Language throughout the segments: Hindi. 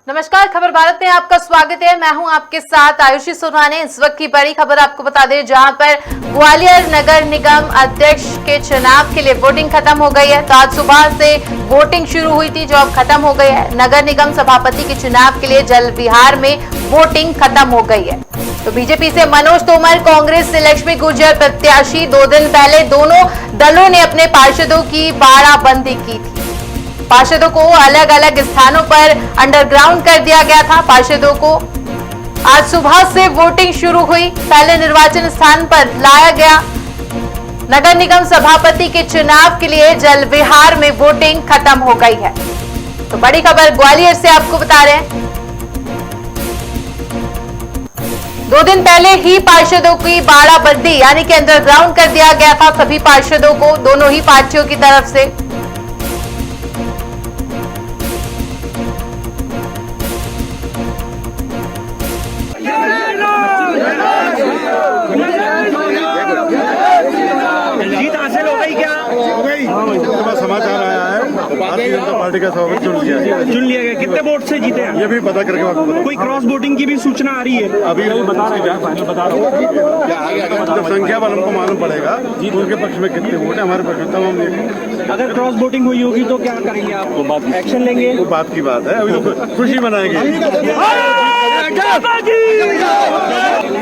नमस्कार, खबर भारत में आपका स्वागत है। मैं हूं आपके साथ आयुषी सोनाने। इस वक्त की बड़ी खबर आपको बता दें, जहां पर ग्वालियर नगर निगम अध्यक्ष के चुनाव के लिए वोटिंग खत्म हो गई है। तो आज सुबह से वोटिंग शुरू हुई थी, जो अब खत्म हो गई है। नगर निगम सभापति के चुनाव के लिए जल विहार में वोटिंग खत्म हो गई है। तो बीजेपी से मनोज तोमर, कांग्रेस से लक्ष्मी गुर्जर प्रत्याशी 2 दिन पहले दोनों दलों ने अपने पार्षदों की बाड़ाबंदी की थी। पार्षदों को अलग अलग स्थानों पर अंडरग्राउंड कर दिया गया था। पार्षदों को आज सुबह से वोटिंग शुरू हुई। पहले निर्वाचन स्थान पर लाया गया। नगर निगम सभापति के चुनाव के लिए जल विहार में वोटिंग खत्म हो गई है। तो बड़ी खबर ग्वालियर से आपको बता रहे हैं। 2 दिन पहले ही पार्षदों की बाड़ाबंदी यानी कि अंडरग्राउंड कर दिया गया था सभी पार्षदों को, दोनों ही पार्टियों की तरफ से। जीत हासिल हो गई क्या? हो गई। समाचार आया है, भारतीय जनता पार्टी का सभापति चुन लिया गया। कितने वोट से जीते हैं? ये भी पता करके आपको बता। कोई क्रॉस वोटिंग की भी सूचना आ रही है? अभी बता रहे हैं, बता रहा हूँ। जब संख्या बल हमको मालूम पड़ेगा उनके पक्ष में कितने वोट है, हमारे पक्ष में तब हम देखेंगे। अगर क्रॉस वोटिंग हुई होगी तो क्या करेंगे आप? एक्शन लेंगे? वो बात की बात है, अभी तो खुशी मनाएंगे।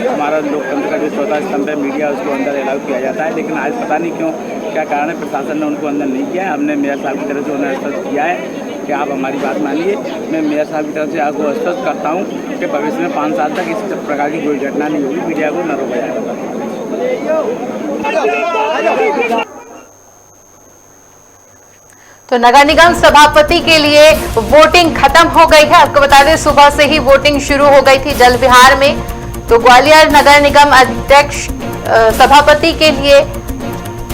हमारा लोकतंत्र का जो चौथा स्तंभ है मीडिया, उसको अंदर अलाउ किया जाता है, लेकिन आज पता नहीं क्यों क्या कारण है प्रशासन ने उनको अंदर नहीं किया है। हमने मेयर साहब की तरफ से उन्हें आश्वस्त किया है कि आप हमारी बात मानिए। मैं मेयर साहब की तरफ से आपको आश्वस्त करता हूँ कि भविष्य में 5 साल तक इस प्रकार की कोई घटना नहीं होगी, मीडिया को न रोका जाएगा। तो नगर निगम सभापति के लिए वोटिंग खत्म हो गई है। आपको बता दें, सुबह से ही वोटिंग शुरू हो गई थी जल विहार में। तो ग्वालियर नगर निगम अध्यक्ष सभापति के लिए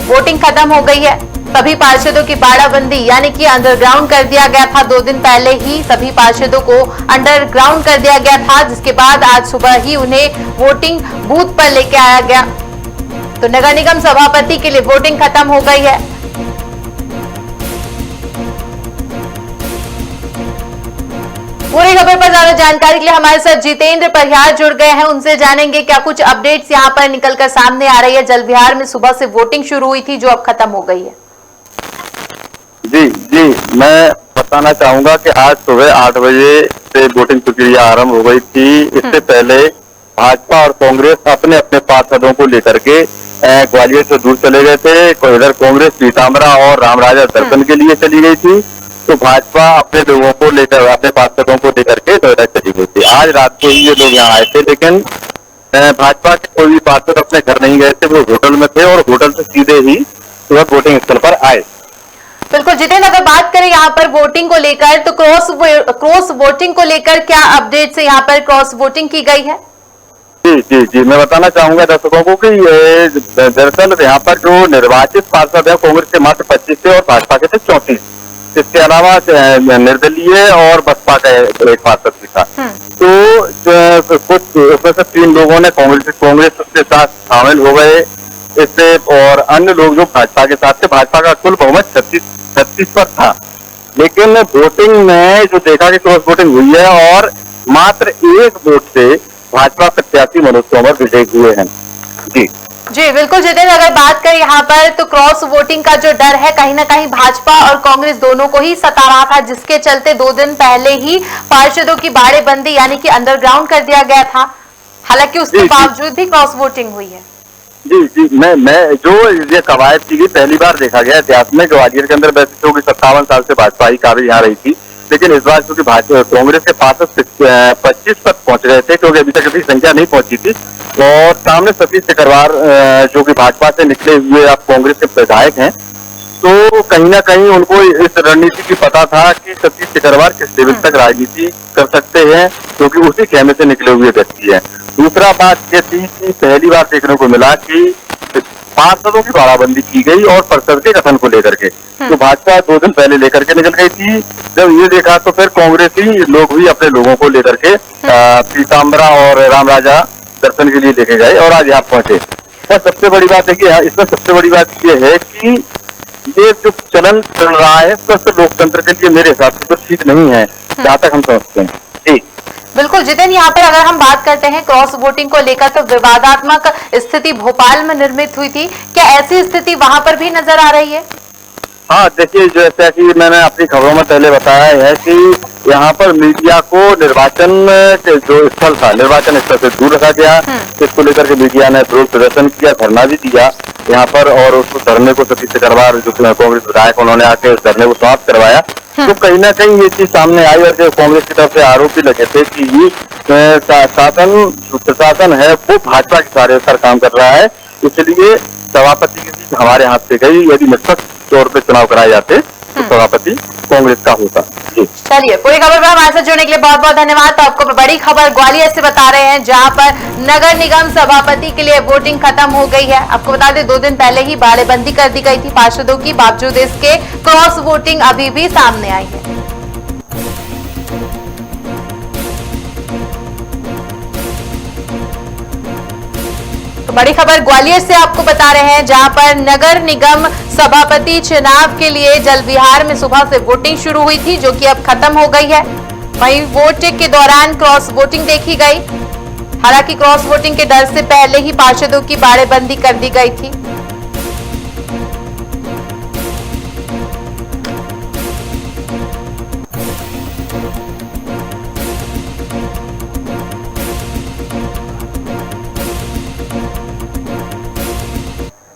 वोटिंग खत्म हो गई है। सभी पार्षदों की बाड़ाबंदी यानी कि अंडरग्राउंड कर दिया गया था। 2 दिन पहले ही सभी पार्षदों को अंडरग्राउंड कर दिया गया था, जिसके बाद आज सुबह ही उन्हें वोटिंग बूथ पर लेके आया गया। तो नगर निगम सभापति के लिए वोटिंग खत्म हो गई है। पूरी खबर पर ज्यादा जानकारी के लिए हमारे साथ जितेंद्र परिहार जुड़ गए हैं। उनसे जानेंगे क्या कुछ अपडेट्स यहां पर निकलकर सामने आ रही है। जल विहार में सुबह से वोटिंग शुरू हुई थी, जो अब खत्म हो गई है। जी, मैं बताना चाहूंगा कि आज सुबह 8 बजे से वोटिंग प्रक्रिया आरंभ हो गई थी। इससे पहले भाजपा और कांग्रेस अपने अपने पार्षदों को लेकर के ग्वालियर से दूर चले गए थे। इधर कांग्रेस पीताम्बरा और रामराजा दर्शन के लिए चली गई थी, तो भाजपा अपने लोगों को लेकर, अपने पार्षदों को लेकर के नोएडा चली गई थी। आज रात को ही ये लोग यहाँ आए थे, लेकिन भाजपा के कोई भी पार्षद अपने घर नहीं गए थे, वो होटल में थे और होटल से सीधे ही तुरंत वोटिंग स्थल पर आए। बिल्कुल जितेंद्र, अगर बात करें यहाँ पर वोटिंग को लेकर, तो क्रॉस वोटिंग को लेकर क्या अपडेट से यहाँ पर क्रॉस वोटिंग की गई है? जी, मैं बताना चाहूंगा दर्शकों को कि दरअसल यहाँ पर जो निर्वाचित पार्षद है, कांग्रेस के मात्र 25 थे और भाजपा के थे 34। इसके अलावा निर्दलीय और बसपा का एक पार्षद भी था। तो कुछ उसमें से 3 लोगों ने कांग्रेस के साथ शामिल हो गए इससे, और अन्य लोग जो भाजपा के साथ थे। भाजपा का कुल बहुमत 36 पर था, लेकिन वोटिंग में जो देखा कि क्रॉस वोटिंग हुई है और मात्र 1 वोट से भाजपा प्रत्याशी मनोज तोमर विजयी हुए हैं। जी बिल्कुल जितेंद्र, अगर बात करें यहाँ पर, तो क्रॉस वोटिंग का जो डर है कहीं ना कहीं भाजपा और कांग्रेस दोनों को ही सता रहा था, जिसके चलते 2 दिन पहले ही पार्षदों की बाड़ेबंदी यानी कि अंडरग्राउंड कर दिया गया था। हालांकि उसके बावजूद भी क्रॉस वोटिंग हुई है। जी, मैं जो ये कवायद की गई पहली बार देखा गया इतिहास में। ग्वालियर के अंदर वैसे तो 57 साल से भाजपा ही काबिज यहाँ रही थी, लेकिन इस बार क्योंकि कांग्रेस के पास 25 तक पहुंच गए थे, क्योंकि अभी तक अभी संख्या नहीं पहुंची थी। और सामने सतीश सिकरवार जो कि भाजपा से निकले हुए अब कांग्रेस के विधायक हैं, तो कहीं ना कहीं उनको इस रणनीति की पता था कि सतीश सिकरवार किस लेवल तक राजनीति कर सकते हैं, क्योंकि उसी खेमे से निकले हुए व्यक्ति हैं। दूसरा बात ये थी कि पहली बार देखने को मिला कि पार्षदों की बाड़ाबंदी की गई और परिषद के गठन को लेकर के। तो भाजपा 2 दिन पहले लेकर के निकल गई थी। जब ये देखा तो फिर कांग्रेसी लोग भी अपने लोगों को लेकर के पीताम्बरा और रामराजा दर्शन के लिए लेके गए और आज यहाँ पहुंचे। और सबसे बड़ी बात है कि इसमें सबसे बड़ी बात यह है कि ये जो चलन चल रहा है स्वस्थ लोकतंत्र के लिए मेरे हिसाब से तो ठीक नहीं है, जहाँ तक हम समझते हैं। जी बिल्कुल जितिन, यहाँ पर अगर हम बात करते हैं क्रॉस वोटिंग को लेकर तो विवादात्मक स्थिति भोपाल में निर्मित हुई थी, क्या ऐसी स्थिति वहां पर भी नजर आ रही है? हाँ, देखिए जैसा कि मैंने अपनी खबरों में पहले बताया है कि यहाँ पर मीडिया को निर्वाचन के जो स्थल था, निर्वाचन स्थल से दूर रखा गया। इसको लेकर के मीडिया ने विरोध प्रदर्शन किया, धरना भी दिया यहाँ पर, और उसको धरने को सतीश अग्रवाल जो कांग्रेस विधायक उन्होंने आके उस धरने को समाप्त करवाया। तो कहीं ना कहीं ये चीज सामने आई और जो कांग्रेस की तरफ से आरोप भी लगे थे कि ये प्रशासन है वो भाजपा के सारे सर काम कर रहा है, इसलिए सभापति की सीट हमारे हाथ से गई। यदि निष्पक्ष तौर पे चुनाव कराए जाते तो सभापति कांग्रेस का होता। जी चलिए, पूरी खबर पर हमारे साथ जुड़ने के लिए बहुत बहुत धन्यवाद। तो आपको बड़ी खबर ग्वालियर से बता रहे हैं, जहां पर नगर निगम सभापति के लिए वोटिंग खत्म हो गई है। आपको बता दें 2 दिन पहले ही बाड़ेबंदी कर दी गई थी पार्षदों की, बावजूद इसके क्रॉस वोटिंग अभी भी सामने आई है। तो बड़ी खबर ग्वालियर से आपको बता रहे हैं, जहां पर नगर निगम सभापति चुनाव के लिए जल विहार में सुबह से वोटिंग शुरू हुई थी, जो कि अब खत्म हो गई है। वहीं वोटिंग के दौरान क्रॉस वोटिंग देखी गई। हालांकि क्रॉस वोटिंग के डर से पहले ही पार्षदों की बाड़ेबंदी कर दी गई थी।